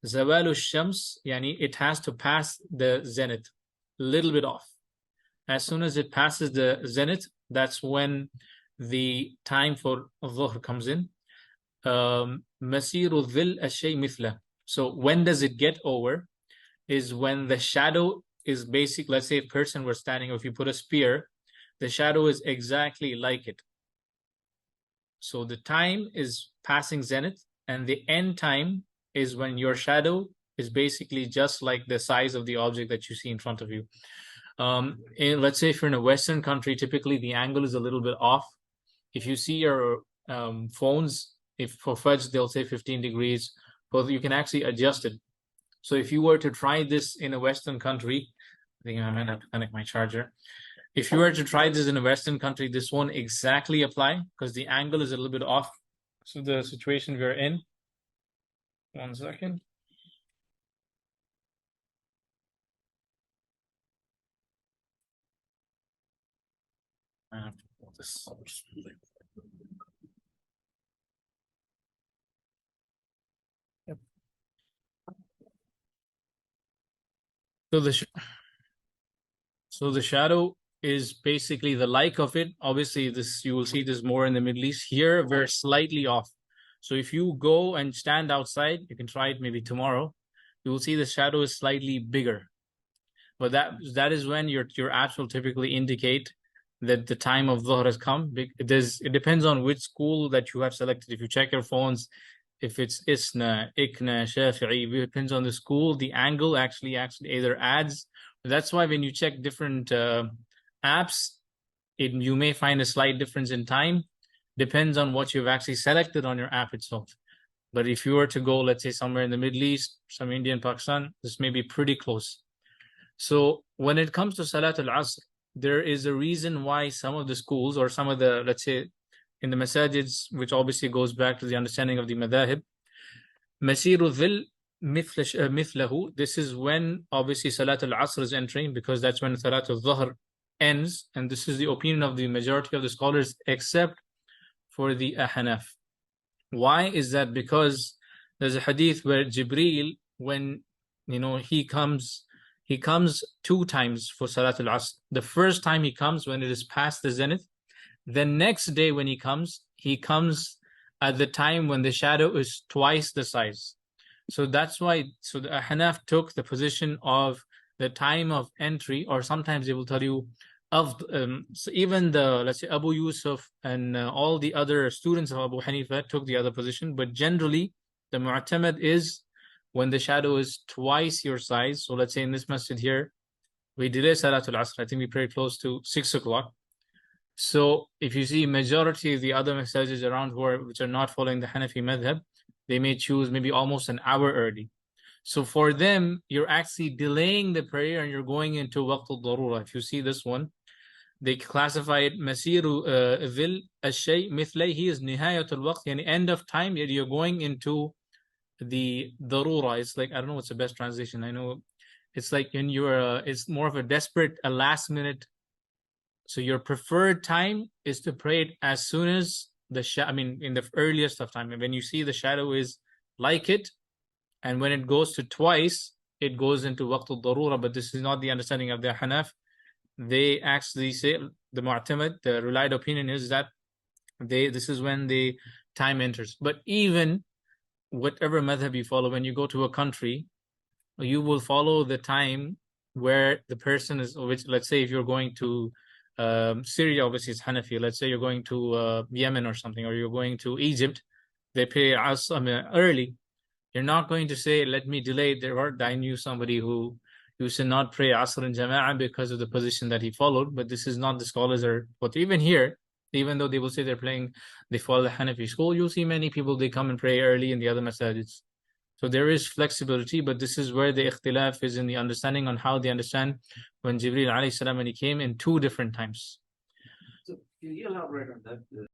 Zawalu shams, yani it has to pass the zenith, a little bit off. As soon as it passes the zenith, that's when the time for dhuhr comes in. Masiru dhil ashay mithla. So when does it get over? Is when the shadow is basic. Let's say a person were standing, or if you put a spear, the shadow is exactly like it. So the time is passing zenith, and the end time is when your shadow is basically just like the size of the object that you see in front of you. Let's say if you're in a Western country, typically the angle is a little bit off. If you see your phones, if for Fajr they'll say 15 degrees, but you can actually adjust it. So if you were to try this in a Western country, I think I might have to connect my charger. If you were to try this in a Western country, this won't exactly apply because the angle is a little bit off. So the situation we're in. 1 second. I have to pull this. Yep. So the shadow is basically the like of it. Obviously, this you will see this more in the Middle East. Here, we're slightly off. So if you go and stand outside, you can try it maybe tomorrow. You will see the shadow is slightly bigger. But that is when your apps will typically indicate that the time of Dhuhr has come. It depends on which school that you have selected. If you check your phones, if it's Isna, Ikna, Shafi'i, it depends on the school. The angle actually either adds. That's why when you check different apps, you may find a slight difference in time. Depends on what you've actually selected on your app itself. But if you were to go, let's say somewhere in the Middle East, some India and Pakistan, this may be pretty close. So when it comes to Salat al-Asr, there is a reason why some of the schools or some of the, let's say, in the masajids, which obviously goes back to the understanding of the madhahib, Masiru dhil mithlahu, this is when obviously Salat al-Asr is entering, because that's when Salat al-Dhuhr ends, and this is the opinion of the majority of the scholars, except for the Ahnaf. Why is that? Because there's a hadith where Jibreel, when he comes 2 times for Salat al-Asr. The first time he comes when it is past the zenith. The next day when he comes at the time when the shadow is twice the size. So that's why, so the Hanaf took the position of the time of entry, or sometimes they will tell you of so even the, let's say, Abu Yusuf and all the other students of Abu Hanifa took the other position, but generally the mu'tamad is when the shadow is twice your size. So let's say in this masjid here, we delay Salatul Asr. I think we pray close to 6 o'clock. So if you see majority of the other masajids around which are not following the Hanafi madhab, they may choose maybe almost an hour early. So for them, you're actually delaying the prayer and you're going into waqt al-darura. If you see this one, they classify it masiru dhil al-shay mithlayhi is nihayat al-waqt, yani end of time. You're going into the darura. It's like, I don't know what's the best translation. I know it's like when you're it's more of a desperate, a last minute. So your preferred time is to pray it as soon as in the earliest of time. And when you see the shadow is like it, and when it goes to twice, it goes into waqt al-darura. But this is not the understanding of the Hanaf. They actually say, the mu'tamad, the relied opinion is that this is when the time enters. But even whatever madhab you follow, when you go to a country, you will follow the time where the person is, which, let's say if you're going to Syria, obviously it's Hanafi. Let's say you're going to Yemen or something, or you're going to Egypt, they pray early. You're not going to say, let me delay it. I knew somebody who used to not pray Asr in Jama'ah because of the position that he followed, but this is not the scholars are, but even here, even though they will say they follow the Hanafi school, you'll see many people, they come and pray early in the other masajids. So there is flexibility, but this is where the ikhtilaf is in the understanding on how they understand when Jibreel alayhi salam, when he came in 2 different times. So can you elaborate on that?